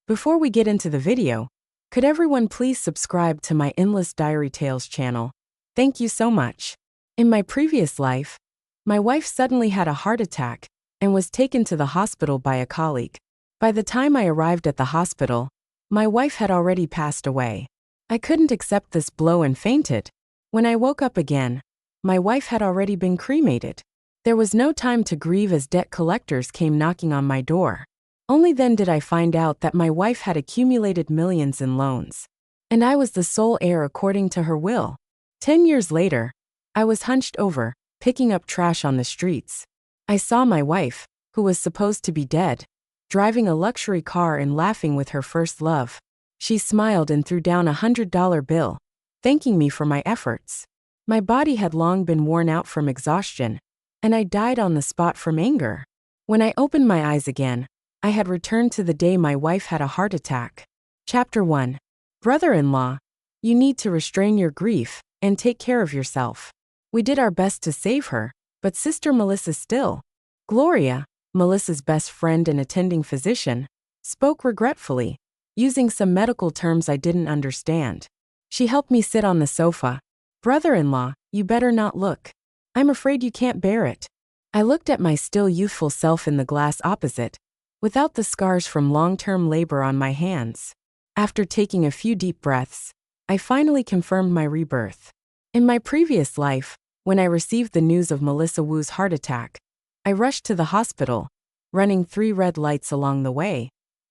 Before we get into the video, could everyone please subscribe to my Endless Diary Tales channel? Thank you so much. In my previous life, my wife suddenly had a heart attack and was taken to the hospital by a colleague. By the time I arrived at the hospital, my wife had already passed away. I couldn't accept this blow and fainted. When I woke up again, my wife had already been cremated. There was no time to grieve as debt collectors came knocking on my door. Only then did I find out that my wife had accumulated millions in loans, and I was the sole heir according to her will. 10 years later, I was hunched over, picking up trash on the streets. I saw my wife, who was supposed to be dead, driving a luxury car and laughing with her first love. She smiled and threw down a $100 bill, thanking me for my efforts. My body had long been worn out from exhaustion, and I died on the spot from anger. When I opened my eyes again, I had returned to the day my wife had a heart attack. Chapter 1. Brother-in-law, you need to restrain your grief and take care of yourself. We did our best to save her, but Sister Melissa still. Gloria, Melissa's best friend and attending physician, spoke regretfully, using some medical terms I didn't understand. She helped me sit on the sofa. Brother-in-law, you better not look. I'm afraid you can't bear it. I looked at my still youthful self in the glass opposite, without the scars from long-term labor on my hands. After taking a few deep breaths, I finally confirmed my rebirth. In my previous life, when I received the news of Melissa Wu's heart attack, I rushed to the hospital, running 3 red lights along the way,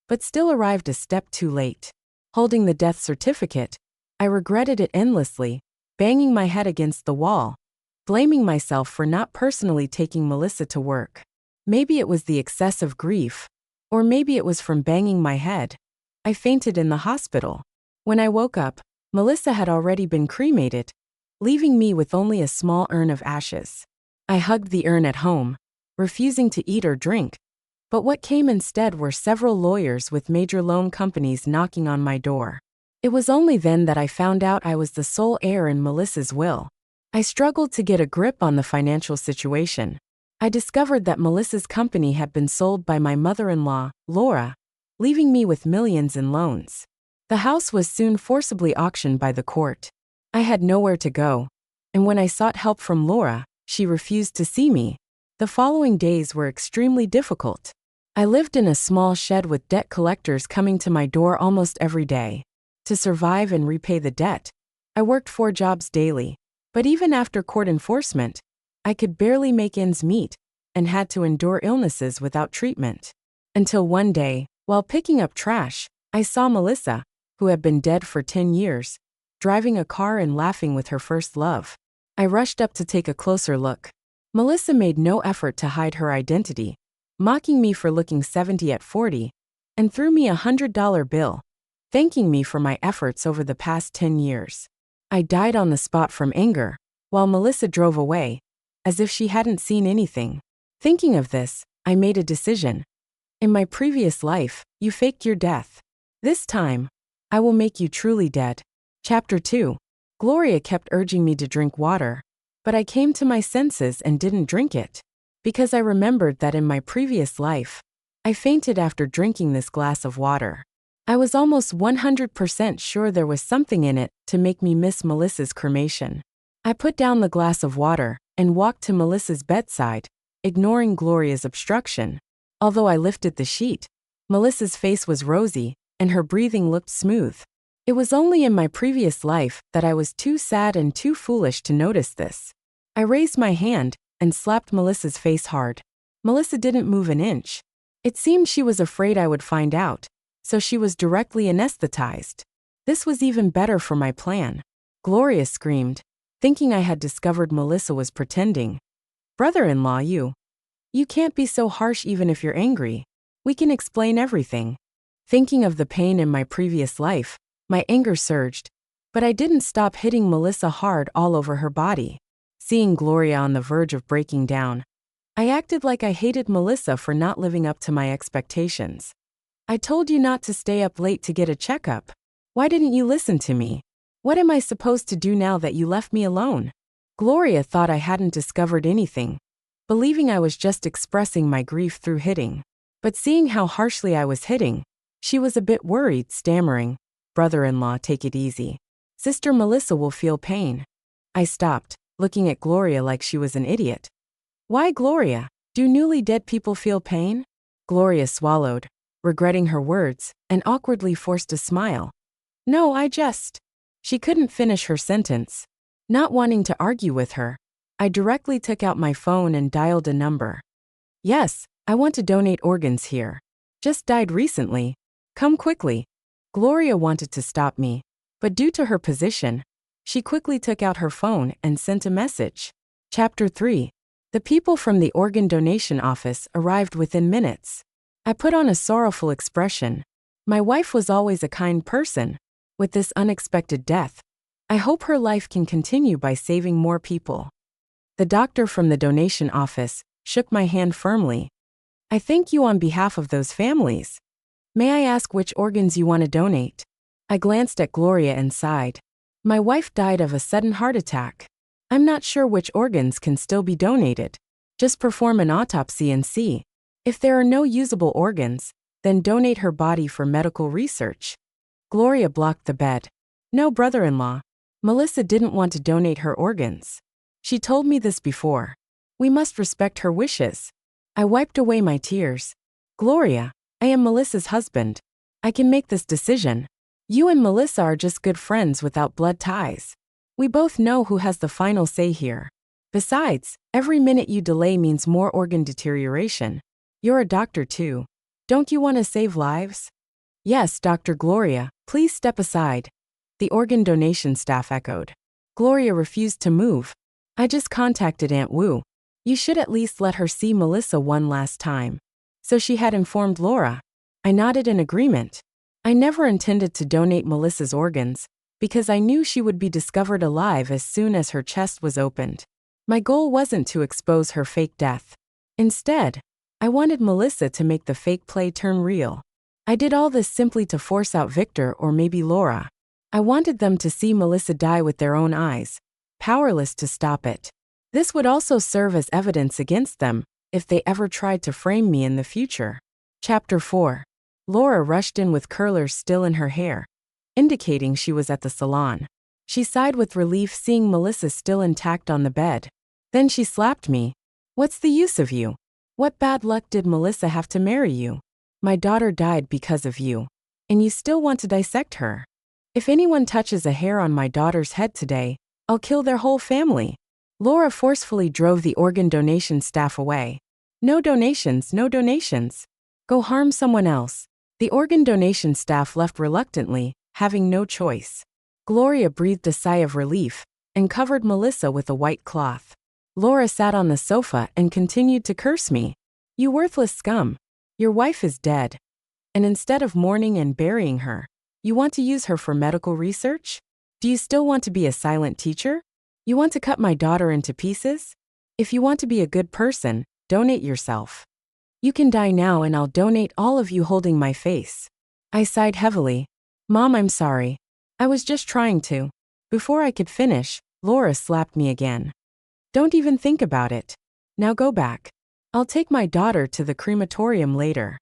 but still arrived a step too late. Holding the death certificate, I regretted it endlessly, banging my head against the wall, blaming myself for not personally taking Melissa to work. Maybe it was the excessive grief, or maybe it was from banging my head. I fainted in the hospital. When I woke up, Melissa had already been cremated, leaving me with only a small urn of ashes. I hugged the urn at home, refusing to eat or drink, but what came instead were several lawyers with major loan companies knocking on my door. It was only then that I found out I was the sole heir in Melissa's will. I struggled to get a grip on the financial situation. I discovered that Melissa's company had been sold by my mother-in-law, Laura, leaving me with millions in loans. The house was soon forcibly auctioned by the court. I had nowhere to go, and when I sought help from Laura, she refused to see me. The following days were extremely difficult. I lived in a small shed with debt collectors coming to my door almost every day. To survive and repay the debt, I worked 4 jobs daily, but even after court enforcement, I could barely make ends meet and had to endure illnesses without treatment. Until one day, while picking up trash, I saw Melissa, who had been dead for 10 years, driving a car and laughing with her first love. I rushed up to take a closer look. Melissa made no effort to hide her identity, mocking me for looking 70 at 40, and threw me a $100 bill, thanking me for my efforts over the past 10 years. I died on the spot from anger, while Melissa drove away, as if she hadn't seen anything. Thinking of this, I made a decision. In my previous life, you faked your death. This time, I will make you truly dead. Chapter 2. Gloria kept urging me to drink water, but I came to my senses and didn't drink it, because I remembered that in my previous life, I fainted after drinking this glass of water. I was almost 100% sure there was something in it to make me miss Melissa's cremation. I put down the glass of water and walked to Melissa's bedside, ignoring Gloria's obstruction. Although I lifted the sheet, Melissa's face was rosy, and her breathing looked smooth. It was only in my previous life that I was too sad and too foolish to notice this. I raised my hand and slapped Melissa's face hard. Melissa didn't move an inch. It seemed she was afraid I would find out, so she was directly anesthetized. This was even better for my plan. Gloria screamed, thinking I had discovered Melissa was pretending. Brother-in-law, you can't be so harsh even if you're angry. We can explain everything. Thinking of the pain in my previous life, my anger surged, but I didn't stop hitting Melissa hard all over her body. Seeing Gloria on the verge of breaking down, I acted like I hated Melissa for not living up to my expectations. I told you not to stay up late to get a checkup. Why didn't you listen to me? What am I supposed to do now that you left me alone? Gloria thought I hadn't discovered anything, believing I was just expressing my grief through hitting. But seeing how harshly I was hitting, She was a bit worried, stammering, "Brother-in-law, take it easy. Sister Melissa will feel pain." I stopped, looking at Gloria like she was an idiot. "Why, Gloria? Do newly dead people feel pain?" Gloria swallowed, regretting her words, and awkwardly forced a smile. "No, I just..." She couldn't finish her sentence. Not wanting to argue with her, I directly took out my phone and dialed a number. "Yes, I want to donate organs here. Just died recently. Come quickly." Gloria wanted to stop me, but due to her position, she quickly took out her phone and sent a message. Chapter 3. The people from the organ donation office arrived within minutes. I put on a sorrowful expression. My wife was always a kind person. With this unexpected death, I hope her life can continue by saving more people. The doctor from the donation office shook my hand firmly. "I thank you on behalf of those families. May I ask which organs you want to donate?" I glanced at Gloria and sighed. My wife died of a sudden heart attack. I'm not sure which organs can still be donated. Just perform an autopsy and see. If there are no usable organs, then donate her body for medical research. Gloria blocked the bed. "No, brother-in-law. Melissa didn't want to donate her organs. She told me this before. We must respect her wishes." I wiped away my tears. "Gloria, I am Melissa's husband. I can make this decision. You and Melissa are just good friends without blood ties. We both know who has the final say here. Besides, every minute you delay means more organ deterioration. You're a doctor too. Don't you want to save lives?" "Yes, Dr. Gloria, please step aside." The organ donation staff echoed. Gloria refused to move. "I just contacted Aunt Wu. You should at least let her see Melissa one last time." So she had informed Laura. I nodded in agreement. I never intended to donate Melissa's organs, because I knew she would be discovered alive as soon as her chest was opened. My goal wasn't to expose her fake death. Instead, I wanted Melissa to make the fake play turn real. I did all this simply to force out Victor or maybe Laura. I wanted them to see Melissa die with their own eyes, powerless to stop it. This would also serve as evidence against them if they ever tried to frame me in the future. Chapter 4. Laura rushed in with curlers still in her hair, indicating she was at the salon. She sighed with relief seeing Melissa still intact on the bed. Then she slapped me. "What's the use of you? What bad luck did Melissa have to marry you? My daughter died because of you, and you still want to dissect her. If anyone touches a hair on my daughter's head today, I'll kill their whole family." Laura forcefully drove the organ donation staff away. "No donations, no donations. Go harm someone else." The organ donation staff left reluctantly, having no choice. Gloria breathed a sigh of relief and covered Melissa with a white cloth. Laura sat on the sofa and continued to curse me. "You worthless scum. Your wife is dead. And instead of mourning and burying her, you want to use her for medical research? Do you still want to be a silent teacher? You want to cut my daughter into pieces? If you want to be a good person, donate yourself. You can die now and I'll donate all of you holding my face." I sighed heavily. "Mom, I'm sorry. I was just trying to." Before I could finish, Laura slapped me again. "Don't even think about it. Now go back. I'll take my daughter to the crematorium later."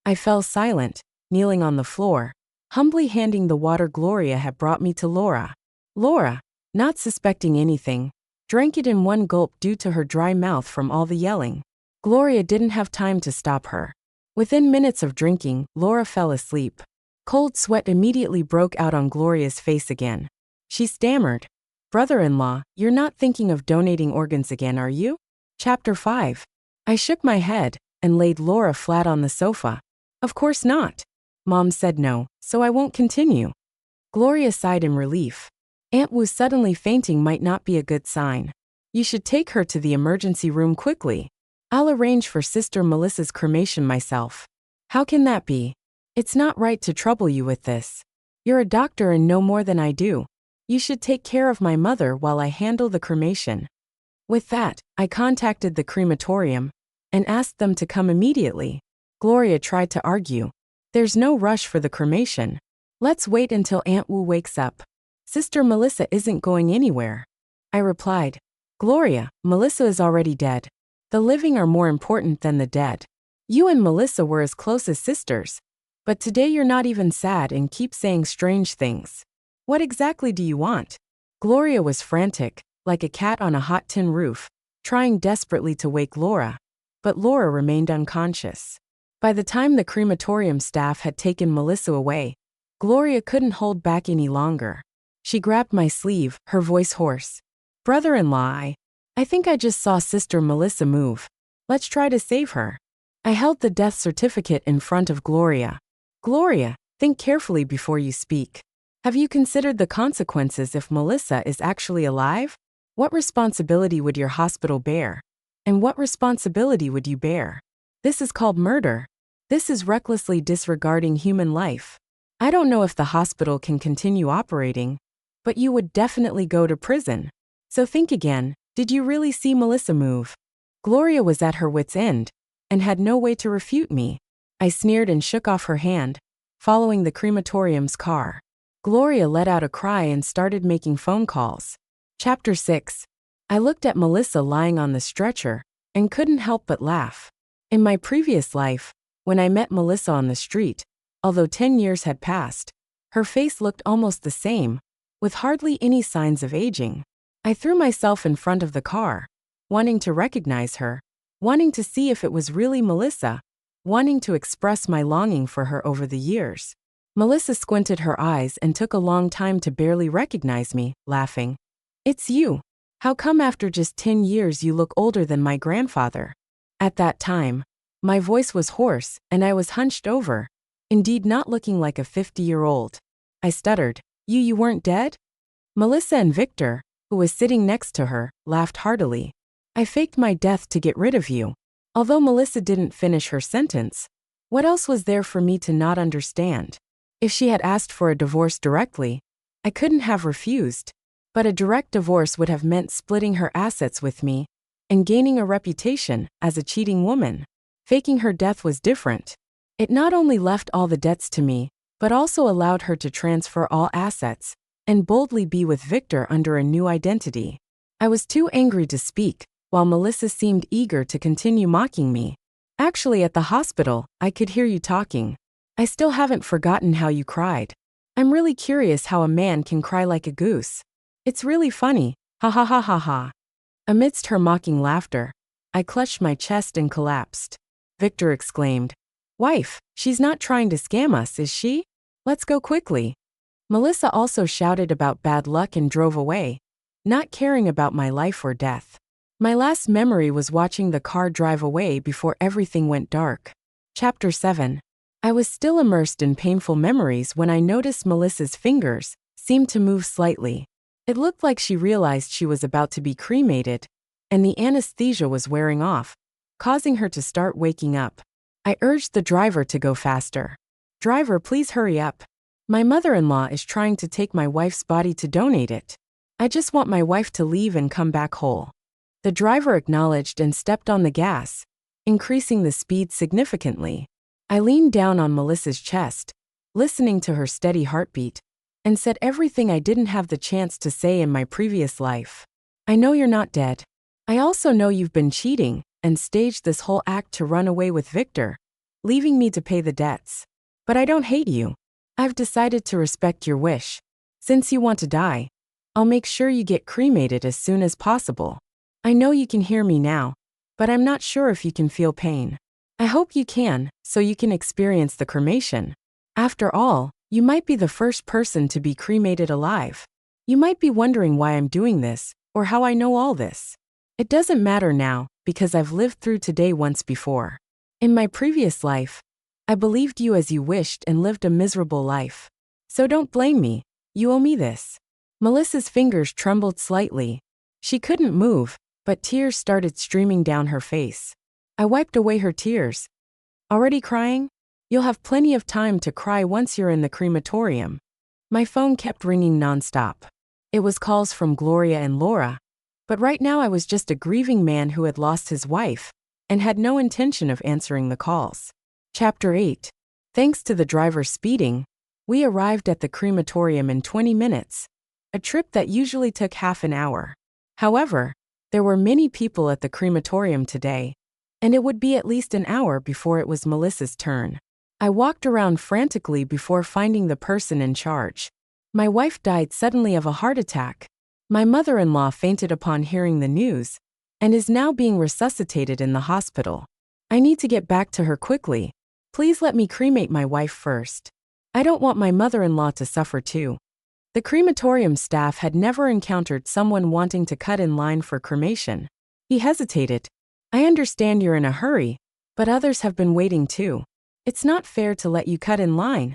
I fell silent, kneeling on the floor, humbly handing the water Gloria had brought me to Laura. Laura, not suspecting anything, drank it in one gulp due to her dry mouth from all the yelling. Gloria didn't have time to stop her. Within minutes of drinking, Laura fell asleep. Cold sweat immediately broke out on Gloria's face again. She stammered, "Brother-in-law, you're not thinking of donating organs again, are you?" Chapter 5. I shook my head and laid Laura flat on the sofa. "Of course not. Mom said no, so I won't continue." Gloria sighed in relief. "Aunt Wu suddenly fainting might not be a good sign. You should take her to the emergency room quickly. I'll arrange for Sister Melissa's cremation myself." "How can that be? It's not right to trouble you with this. You're a doctor and know more than I do. You should take care of my mother while I handle the cremation." With that, I contacted the crematorium and asked them to come immediately. Gloria tried to argue. "There's no rush for the cremation. Let's wait until Aunt Wu wakes up. Sister Melissa isn't going anywhere." I replied, "Gloria, Melissa is already dead. The living are more important than the dead. You and Melissa were as close as sisters. But today you're not even sad and keep saying strange things. What exactly do you want? Gloria was frantic, like a cat on a hot tin roof, trying desperately to wake Laura. But Laura remained unconscious. By the time the crematorium staff had taken Melissa away, Gloria couldn't hold back any longer. She grabbed my sleeve, her voice hoarse. Brother-in-law, I think I just saw Sister Melissa move. Let's try to save her. I held the death certificate in front of Gloria. Gloria, think carefully before you speak. Have you considered the consequences if Melissa is actually alive? What responsibility would your hospital bear? And what responsibility would you bear? This is called murder. This is recklessly disregarding human life. I don't know if the hospital can continue operating, but you would definitely go to prison. So think again, did you really see Melissa move? Gloria was at her wit's end, and had no way to refute me. I sneered and shook off her hand, following the crematorium's car. Gloria let out a cry and started making phone calls. Chapter 6. I looked at Melissa lying on the stretcher, and couldn't help but laugh. In my previous life, when I met Melissa on the street, although 10 years had passed, her face looked almost the same, with hardly any signs of aging. I threw myself in front of the car, wanting to recognize her, wanting to see if it was really Melissa, wanting to express my longing for her over the years. Melissa squinted her eyes and took a long time to barely recognize me, laughing. It's you. How come after just 10 years you look older than my grandfather? At that time, my voice was hoarse and I was hunched over, indeed not looking like a 50-year-old. I stuttered, You weren't dead? Melissa and Victor, who was sitting next to her, laughed heartily. I faked my death to get rid of you. Although Melissa didn't finish her sentence, what else was there for me to not understand? If she had asked for a divorce directly, I couldn't have refused. But a direct divorce would have meant splitting her assets with me and gaining a reputation as a cheating woman. Faking her death was different. It not only left all the debts to me, but also allowed her to transfer all assets and boldly be with Victor under a new identity. I was too angry to speak, while Melissa seemed eager to continue mocking me. Actually, at the hospital, I could hear you talking. I still haven't forgotten how you cried. I'm really curious how a man can cry like a goose. It's really funny, ha ha ha ha ha. Amidst her mocking laughter, I clutched my chest and collapsed. Victor exclaimed, Wife, she's not trying to scam us, is she? Let's go quickly. Melissa also shouted about bad luck and drove away, not caring about my life or death. My last memory was watching the car drive away before everything went dark. Chapter 7. I was still immersed in painful memories when I noticed Melissa's fingers seemed to move slightly. It looked like she realized she was about to be cremated, and the anesthesia was wearing off, causing her to start waking up. I urged the driver to go faster. Driver, please hurry up. My mother-in-law is trying to take my wife's body to donate it. I just want my wife to leave and come back whole. The driver acknowledged and stepped on the gas, increasing the speed significantly. I leaned down on Melissa's chest, listening to her steady heartbeat, and said everything I didn't have the chance to say in my previous life. I know you're not dead. I also know you've been cheating and staged this whole act to run away with Victor, leaving me to pay the debts. But I don't hate you. I've decided to respect your wish. Since you want to die, I'll make sure you get cremated as soon as possible. I know you can hear me now, but I'm not sure if you can feel pain. I hope you can, so you can experience the cremation. After all, you might be the first person to be cremated alive. You might be wondering why I'm doing this, or how I know all this. It doesn't matter now, because I've lived through today once before. In my previous life, I believed you as you wished and lived a miserable life. So don't blame me. You owe me this. Melissa's fingers trembled slightly. She couldn't move, but tears started streaming down her face. I wiped away her tears. Already crying? You'll have plenty of time to cry once you're in the crematorium. My phone kept ringing nonstop. It was calls from Gloria and Laura. But right now I was just a grieving man who had lost his wife and had no intention of answering the calls. Chapter 8. Thanks to the driver speeding, we arrived at the crematorium in 20 minutes, a trip that usually took half an hour. However, there were many people at the crematorium today, and it would be at least an hour before it was Melissa's turn. I walked around frantically before finding the person in charge. My wife died suddenly of a heart attack. My mother-in-law fainted upon hearing the news and is now being resuscitated in the hospital. I need to get back to her quickly. Please let me cremate my wife first. I don't want my mother-in-law to suffer too. The crematorium staff had never encountered someone wanting to cut in line for cremation. He hesitated. I understand you're in a hurry, but others have been waiting too. It's not fair to let you cut in line.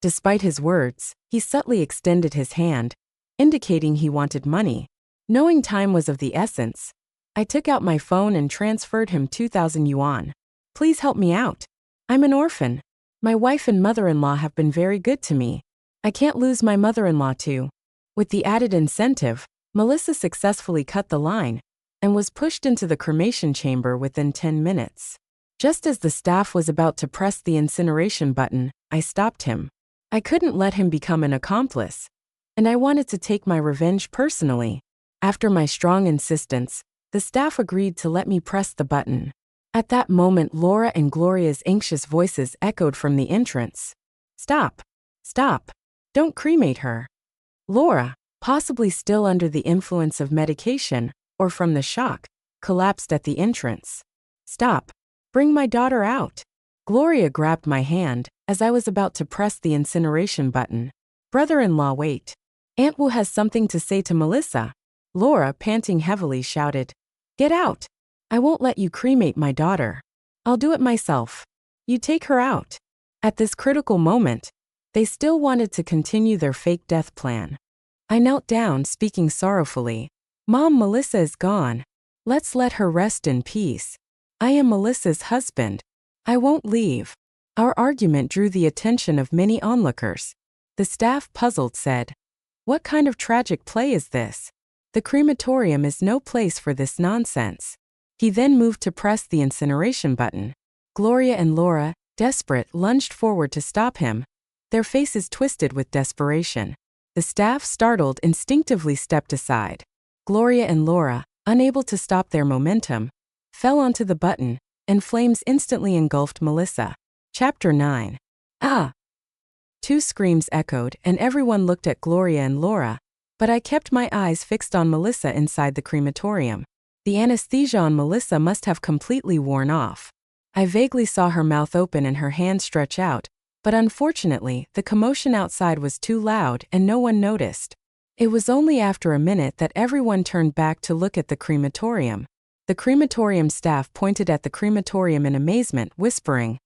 Despite his words, he subtly extended his hand, indicating he wanted money. Knowing time was of the essence, I took out my phone and transferred him 2,000 yuan. Please help me out. I'm an orphan. My wife and mother-in-law have been very good to me. I can't lose my mother-in-law too. With the added incentive, Melissa successfully cut the line and was pushed into the cremation chamber within 10 minutes. Just as the staff was about to press the incineration button, I stopped him. I couldn't let him become an accomplice, and I wanted to take my revenge personally. After my strong insistence, the staff agreed to let me press the button. At that moment, Laura and Gloria's anxious voices echoed from the entrance. Stop! Stop! Don't cremate her. Laura, possibly still under the influence of medication or from the shock, collapsed at the entrance. Stop! Bring my daughter out. Gloria grabbed my hand as I was about to press the incineration button. Brother-in-law, wait. Aunt Wu has something to say to Melissa. Laura, panting heavily, shouted. Get out! I won't let you cremate my daughter. I'll do it myself. You take her out. At this critical moment, they still wanted to continue their fake death plan. I knelt down, speaking sorrowfully. Mom, Melissa is gone. Let's let her rest in peace. I am Melissa's husband. I won't leave. Our argument drew the attention of many onlookers. The staff, puzzled, said, What kind of tragic play is this? The crematorium is no place for this nonsense. He then moved to press the incineration button. Gloria and Laura, desperate, lunged forward to stop him, their faces twisted with desperation. The staff, startled, instinctively stepped aside. Gloria and Laura, unable to stop their momentum, fell onto the button, and flames instantly engulfed Melissa. Chapter 9. Ah! Two screams echoed, and everyone looked at Gloria and Laura, but I kept my eyes fixed on Melissa inside the crematorium. The anesthesia on Melissa must have completely worn off. I vaguely saw her mouth open and her hand stretch out, but unfortunately, the commotion outside was too loud and no one noticed. It was only after a minute that everyone turned back to look at the crematorium. The crematorium staff pointed at the crematorium in amazement, whispering,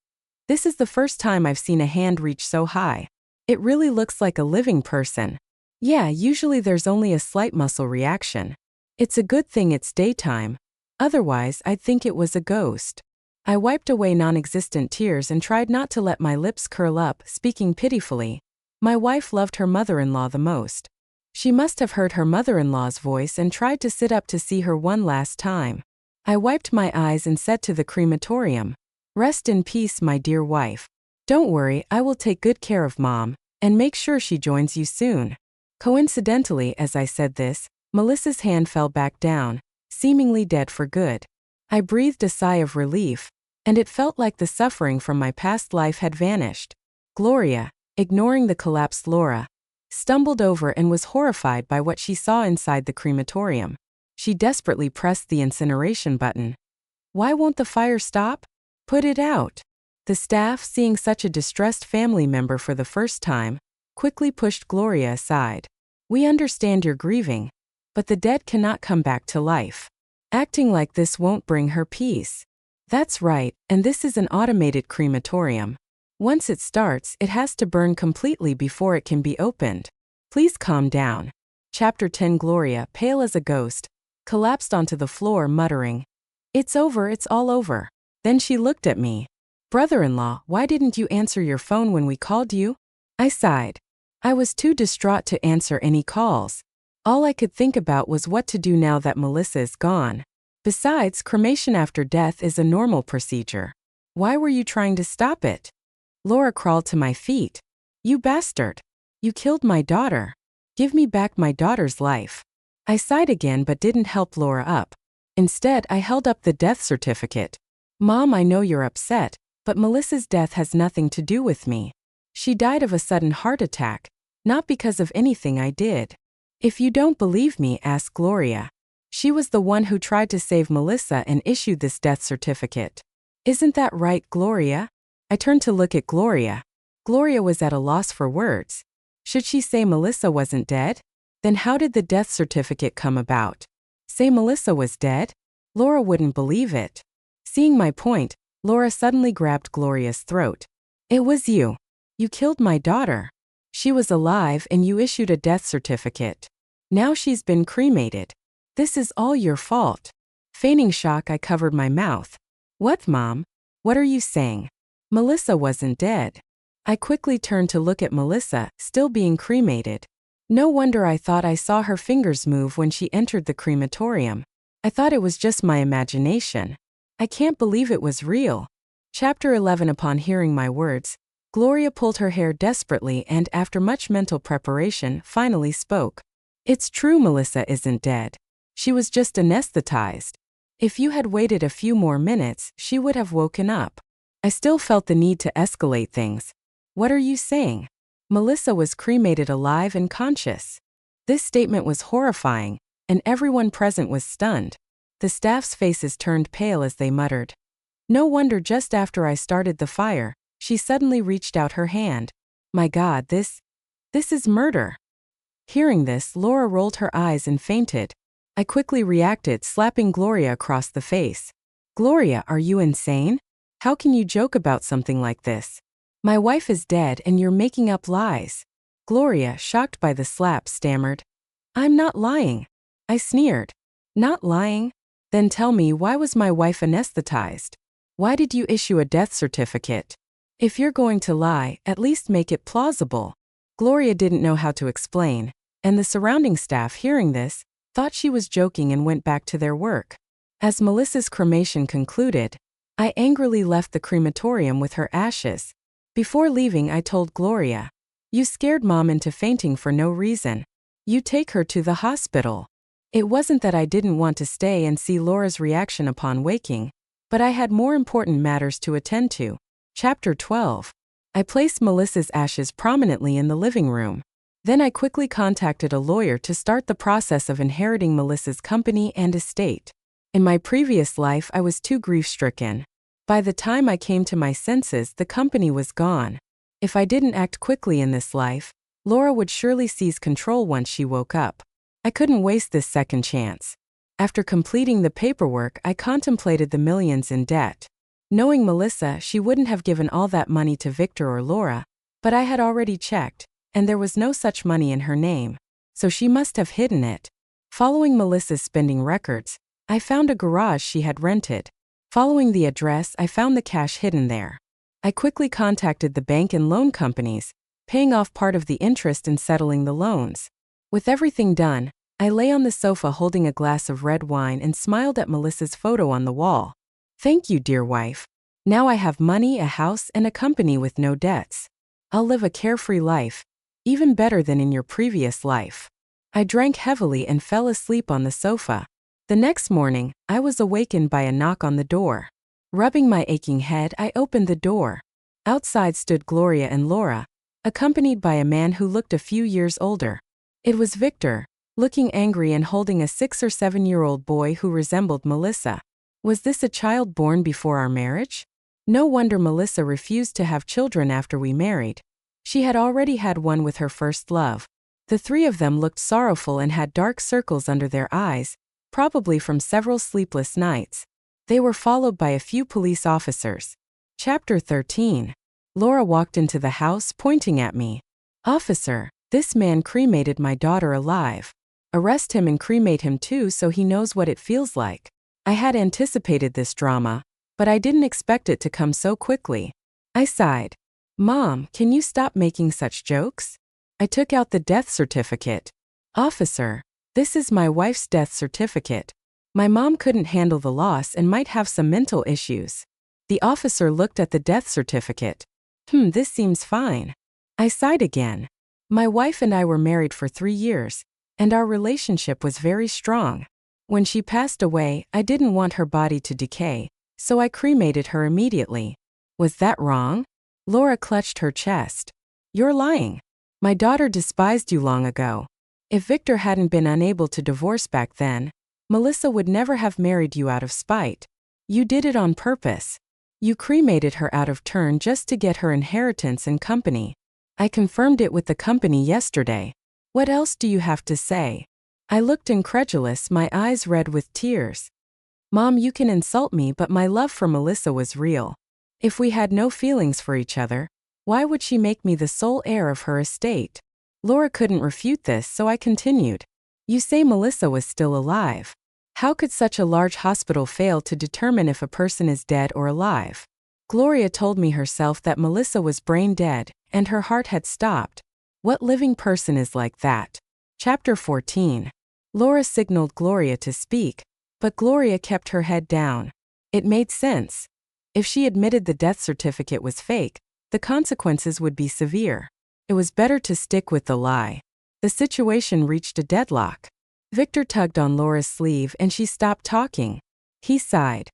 This is the first time I've seen a hand reach so high. It really looks like a living person. Yeah, usually there's only a slight muscle reaction. It's a good thing it's daytime. Otherwise, I'd think it was a ghost. I wiped away non-existent tears and tried not to let my lips curl up, speaking pitifully. My wife loved her mother-in-law the most. She must have heard her mother-in-law's voice and tried to sit up to see her one last time. I wiped my eyes and said to the crematorium, Rest in peace, my dear wife. Don't worry, I will take good care of Mom, and make sure she joins you soon. Coincidentally, as I said this, Melissa's hand fell back down, seemingly dead for good. I breathed a sigh of relief, and it felt like the suffering from my past life had vanished. Gloria, ignoring the collapsed Laura, stumbled over and was horrified by what she saw inside the crematorium. She desperately pressed the incineration button. Why won't the fire stop? Put it out. The staff, seeing such a distressed family member for the first time, quickly pushed Gloria aside. We understand you're grieving, but the dead cannot come back to life. Acting like this won't bring her peace. That's right, and this is an automated crematorium. Once it starts, it has to burn completely before it can be opened. Please calm down. Chapter 10. Gloria, pale as a ghost, collapsed onto the floor, muttering, It's over, it's all over. Then she looked at me. Brother-in-law, why didn't you answer your phone when we called you? I sighed. I was too distraught to answer any calls. All I could think about was what to do now that Melissa is gone. Besides, cremation after death is a normal procedure. Why were you trying to stop it? Laura crawled to my feet. You bastard. You killed my daughter. Give me back my daughter's life. I sighed again but didn't help Laura up. Instead, I held up the death certificate. Mom, I know you're upset, But Melissa's death has nothing to do with me. She died of a sudden heart attack, not because of anything I did. If you don't believe me, ask Gloria. She was the one who tried to save Melissa and issued this death certificate. Isn't that right, Gloria? I turned to look at Gloria. Gloria was at a loss for words. Should she say Melissa wasn't dead? Then how did the death certificate come about? Say Melissa was dead? Laura wouldn't believe it. Seeing my point, Laura suddenly grabbed Gloria's throat. It was you. You killed my daughter. She was alive and you issued a death certificate. Now she's been cremated. This is all your fault. Feigning shock, I covered my mouth. What, Mom? What are you saying? Melissa wasn't dead. I quickly turned to look at Melissa, still being cremated. No wonder I thought I saw her fingers move when she entered the crematorium. I thought it was just my imagination. I can't believe it was real. Chapter 11. Upon hearing my words, Gloria pulled her hair desperately and, after much mental preparation, finally spoke. It's true, Melissa isn't dead. She was just anesthetized. If you had waited a few more minutes, she would have woken up. I still felt the need to escalate things. What are you saying? Melissa was cremated alive and conscious. This statement was horrifying, and everyone present was stunned. The staff's faces turned pale as they muttered. No wonder just after I started the fire, she suddenly reached out her hand. My God, this is murder. Hearing this, Laura rolled her eyes and fainted. I quickly reacted, slapping Gloria across the face. Gloria, are you insane? How can you joke about something like this? My wife is dead and you're making up lies. Gloria, shocked by the slap, stammered. I'm not lying. I sneered. Not lying? Then tell me, why was my wife anesthetized? Why did you issue a death certificate? If you're going to lie, at least make it plausible. Gloria didn't know how to explain, and the surrounding staff, hearing this, thought she was joking and went back to their work. As Melissa's cremation concluded, I angrily left the crematorium with her ashes. Before leaving, I told Gloria, you scared Mom into fainting for no reason. You take her to the hospital. It wasn't that I didn't want to stay and see Laura's reaction upon waking, but I had more important matters to attend to. Chapter 12. I placed Melissa's ashes prominently in the living room. Then I quickly contacted a lawyer to start the process of inheriting Melissa's company and estate. In my previous life, I was too grief-stricken. By the time I came to my senses, the company was gone. If I didn't act quickly in this life, Laura would surely seize control once she woke up. I couldn't waste this second chance. After completing the paperwork, I contemplated the millions in debt. Knowing Melissa, she wouldn't have given all that money to Victor or Laura, but I had already checked, and there was no such money in her name, so she must have hidden it. Following Melissa's spending records, I found a garage she had rented. Following the address, I found the cash hidden there. I quickly contacted the bank and loan companies, paying off part of the interest and settling the loans. With everything done, I lay on the sofa holding a glass of red wine and smiled at Melissa's photo on the wall. Thank you, dear wife. Now I have money, a house, and a company with no debts. I'll live a carefree life, even better than in your previous life. I drank heavily and fell asleep on the sofa. The next morning, I was awakened by a knock on the door. Rubbing my aching head, I opened the door. Outside stood Gloria and Laura, accompanied by a man who looked a few years older. It was Victor, looking angry and holding a 6 or 7-year-old boy who resembled Melissa. Was this a child born before our marriage? No wonder Melissa refused to have children after we married. She had already had one with her first love. The three of them looked sorrowful and had dark circles under their eyes, probably from several sleepless nights. They were followed by a few police officers. Chapter 13. Laura walked into the house, pointing at me. Officer, this man cremated my daughter alive. Arrest him and cremate him too so he knows what it feels like. I had anticipated this drama, but I didn't expect it to come so quickly. I sighed. Mom, can you stop making such jokes? I took out the death certificate. Officer, this is my wife's death certificate. My mom couldn't handle the loss and might have some mental issues. The officer looked at the death certificate. This seems fine. I sighed again. My wife and I were married for 3 years, and our relationship was very strong. When she passed away, I didn't want her body to decay, so I cremated her immediately. Was that wrong? Laura clutched her chest. You're lying. My daughter despised you long ago. If Victor hadn't been unable to divorce back then, Melissa would never have married you out of spite. You did it on purpose. You cremated her out of turn just to get her inheritance and company. I confirmed it with the company yesterday. What else do you have to say? I looked incredulous, my eyes red with tears. Mom, you can insult me, but my love for Melissa was real. If we had no feelings for each other, why would she make me the sole heir of her estate? Laura couldn't refute this, so I continued. You say Melissa was still alive. How could such a large hospital fail to determine if a person is dead or alive? Gloria told me herself that Melissa was brain dead, and her heart had stopped. What living person is like that? Chapter 14. Laura signaled Gloria to speak, but Gloria kept her head down. It made sense. If she admitted the death certificate was fake, the consequences would be severe. It was better to stick with the lie. The situation reached a deadlock. Victor tugged on Laura's sleeve and she stopped talking. He sighed.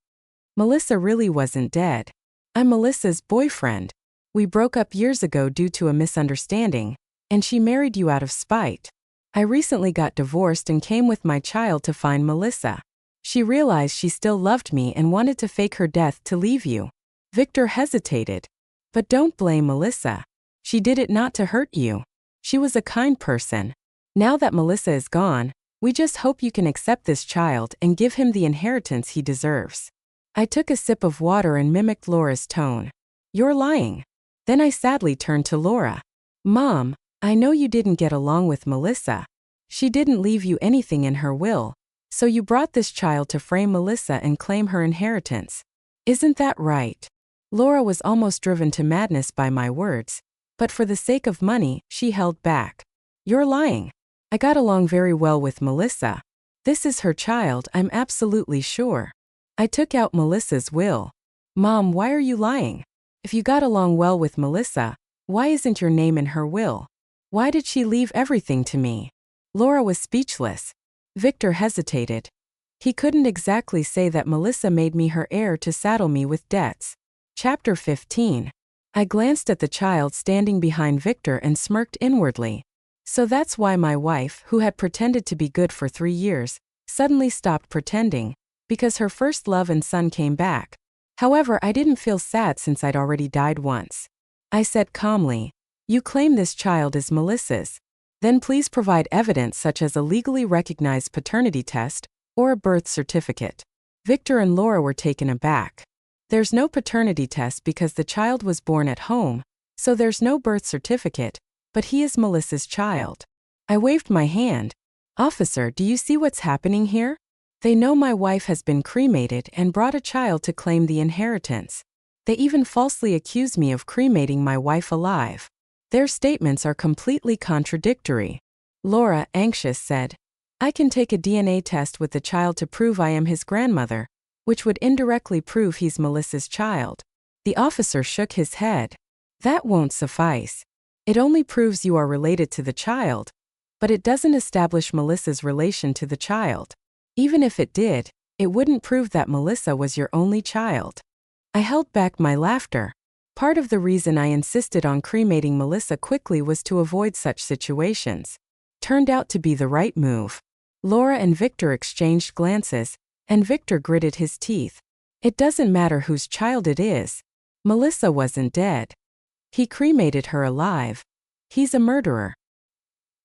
Melissa really wasn't dead. I'm Melissa's boyfriend. We broke up years ago due to a misunderstanding, and she married you out of spite. I recently got divorced and came with my child to find Melissa. She realized she still loved me and wanted to fake her death to leave you. Victor hesitated. But don't blame Melissa. She did it not to hurt you. She was a kind person. Now that Melissa is gone, we just hope you can accept this child and give him the inheritance he deserves. I took a sip of water and mimicked Laura's tone. You're lying. Then I sadly turned to Laura. Mom, I know you didn't get along with Melissa. She didn't leave you anything in her will, so you brought this child to frame Melissa and claim her inheritance. Isn't that right? Laura was almost driven to madness by my words, but for the sake of money, she held back. You're lying. I got along very well with Melissa. This is her child, I'm absolutely sure. I took out Melissa's will. Mom, why are you lying? If you got along well with Melissa, why isn't your name in her will? Why did she leave everything to me? Laura was speechless. Victor hesitated. He couldn't exactly say that Melissa made me her heir to saddle me with debts. Chapter 15. I glanced at the child standing behind Victor and smirked inwardly. So that's why my wife, who had pretended to be good for 3 years, suddenly stopped pretending, because her first love and son came back. However, I didn't feel sad since I'd already died once. I said calmly, you claim this child is Melissa's. Then please provide evidence such as a legally recognized paternity test or a birth certificate. Victor and Laura were taken aback. There's no paternity test because the child was born at home, so there's no birth certificate, but he is Melissa's child. I waved my hand. Officer, do you see what's happening here? They know my wife has been cremated and brought a child to claim the inheritance. They even falsely accuse me of cremating my wife alive. Their statements are completely contradictory. Laura, anxious, said, I can take a DNA test with the child to prove I am his grandmother, which would indirectly prove he's Melissa's child. The officer shook his head. That won't suffice. It only proves you are related to the child, but it doesn't establish Melissa's relation to the child. Even if it did, it wouldn't prove that Melissa was your only child. I held back my laughter. Part of the reason I insisted on cremating Melissa quickly was to avoid such situations. Turned out to be the right move. Laura and Victor exchanged glances, and Victor gritted his teeth. It doesn't matter whose child it is. Melissa wasn't dead. He cremated her alive. He's a murderer.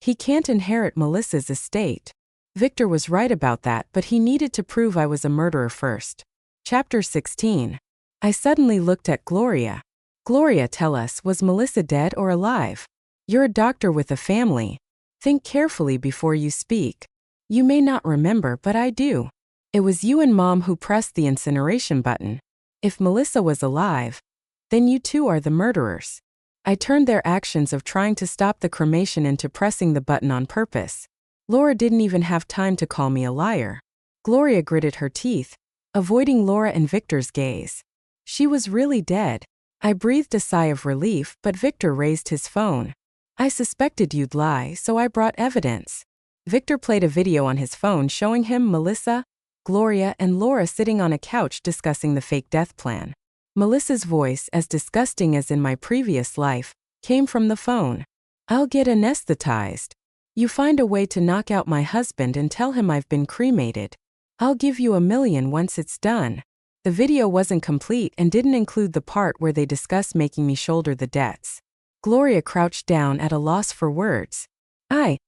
He can't inherit Melissa's estate. Victor was right about that, but he needed to prove I was a murderer first. Chapter 16. I suddenly looked at Gloria. Gloria, tell us, was Melissa dead or alive? You're a doctor with a family. Think carefully before you speak. You may not remember, but I do. It was you and Mom who pressed the incineration button. If Melissa was alive, then you two are the murderers. I turned their actions of trying to stop the cremation into pressing the button on purpose. Laura didn't even have time to call me a liar. Gloria gritted her teeth, avoiding Laura and Victor's gaze. She was really dead. I breathed a sigh of relief, but Victor raised his phone. I suspected you'd lie, so I brought evidence. Victor played a video on his phone showing him Melissa, Gloria, and Laura sitting on a couch discussing the fake death plan. Melissa's voice, as disgusting as in my previous life, came from the phone. "I'll get anesthetized. You find a way to knock out my husband and tell him I've been cremated. I'll give you $1 million once it's done." The video wasn't complete and didn't include the part where they discuss making me shoulder the debts. Gloria crouched down at a loss for words. I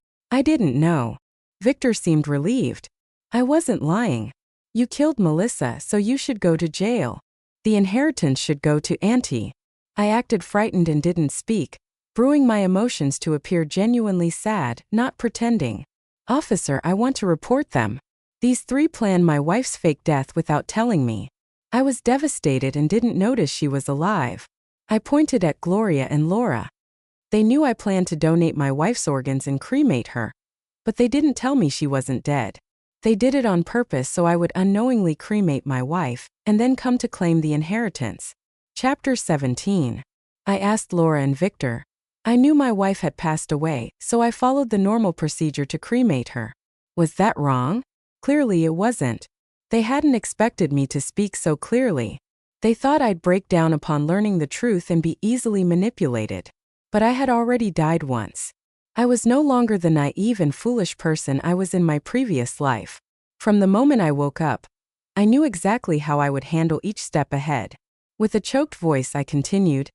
didn't know. Victor seemed relieved. "I wasn't lying. You killed Melissa, so you should go to jail. The inheritance should go to Auntie." I acted frightened and didn't speak, brewing my emotions to appear genuinely sad, not pretending. "Officer, I want to report them. These 3 planned my wife's fake death without telling me." I was devastated and didn't notice she was alive. I pointed at Gloria and Laura. They knew I planned to donate my wife's organs and cremate her. But they didn't tell me she wasn't dead. They did it on purpose so I would unknowingly cremate my wife, and then come to claim the inheritance. Chapter 17. I asked Laura and Victor. I knew my wife had passed away, so I followed the normal procedure to cremate her. Was that wrong? Clearly it wasn't. They hadn't expected me to speak so clearly. They thought I'd break down upon learning the truth and be easily manipulated. But I had already died once. I was no longer the naive and foolish person I was in my previous life. From the moment I woke up, I knew exactly how I would handle each step ahead. With a choked voice I continued,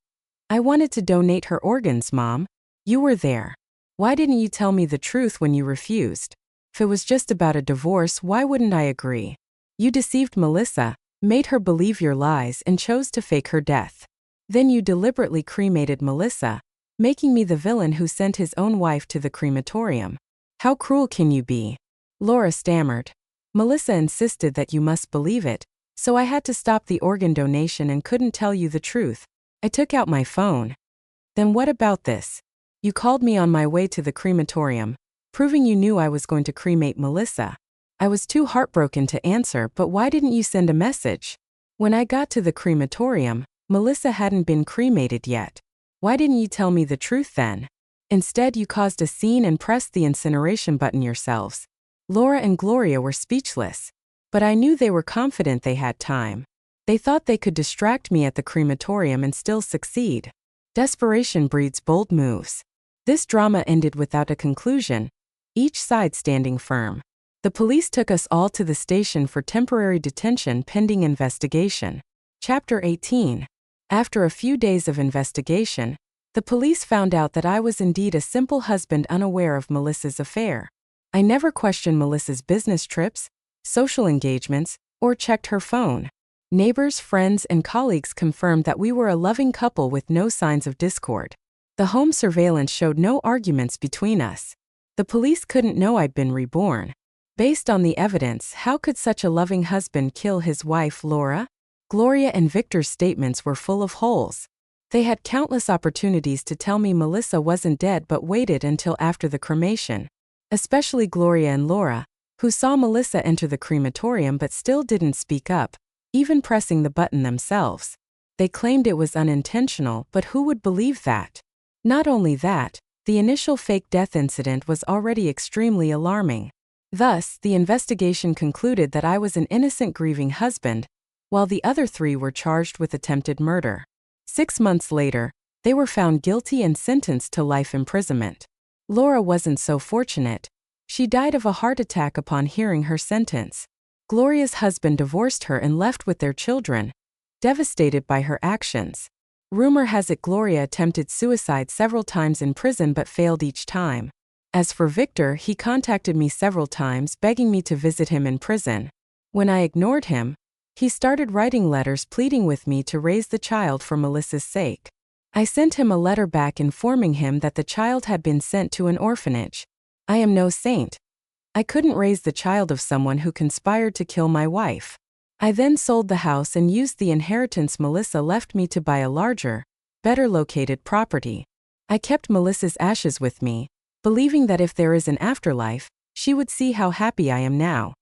"I wanted to donate her organs, Mom. You were there. Why didn't you tell me the truth when you refused? If it was just about a divorce, why wouldn't I agree? You deceived Melissa, made her believe your lies, and chose to fake her death. Then you deliberately cremated Melissa, making me the villain who sent his own wife to the crematorium. How cruel can you be?" Laura stammered. "Melissa insisted that you must believe it, so I had to stop the organ donation and couldn't tell you the truth. I took out my phone." "Then what about this? You called me on my way to the crematorium, proving you knew I was going to cremate Melissa." I was too heartbroken to answer, "But why didn't you send a message? When I got to the crematorium, Melissa hadn't been cremated yet. Why didn't you tell me the truth then? Instead, you caused a scene and pressed the incineration button yourselves." Laura and Gloria were speechless. But I knew they were confident they had time. They thought they could distract me at the crematorium and still succeed. Desperation breeds bold moves. This drama ended without a conclusion, each side standing firm. The police took us all to the station for temporary detention pending investigation. Chapter 18. After a few days of investigation, the police found out that I was indeed a simple husband unaware of Melissa's affair. I never questioned Melissa's business trips, social engagements, or checked her phone. Neighbors, friends, and colleagues confirmed that we were a loving couple with no signs of discord. The home surveillance showed no arguments between us. The police couldn't know I'd been reborn. Based on the evidence, how could such a loving husband kill his wife, Laura? Gloria and Victor's statements were full of holes. They had countless opportunities to tell me Melissa wasn't dead but waited until after the cremation. Especially Gloria and Laura, who saw Melissa enter the crematorium but still didn't speak up, even pressing the button themselves. They claimed it was unintentional, but who would believe that? Not only that, the initial fake death incident was already extremely alarming. Thus, the investigation concluded that I was an innocent grieving husband, while the other 3 were charged with attempted murder. 6 months later, they were found guilty and sentenced to life imprisonment. Laura wasn't so fortunate. She died of a heart attack upon hearing her sentence. Gloria's husband divorced her and left with their children, devastated by her actions. Rumor has it Gloria attempted suicide several times in prison but failed each time. As for Victor, he contacted me several times begging me to visit him in prison. When I ignored him, he started writing letters pleading with me to raise the child for Melissa's sake. I sent him a letter back informing him that the child had been sent to an orphanage. I am no saint. I couldn't raise the child of someone who conspired to kill my wife. I then sold the house and used the inheritance Melissa left me to buy a larger, better located property. I kept Melissa's ashes with me, believing that if there is an afterlife, she would see how happy I am now.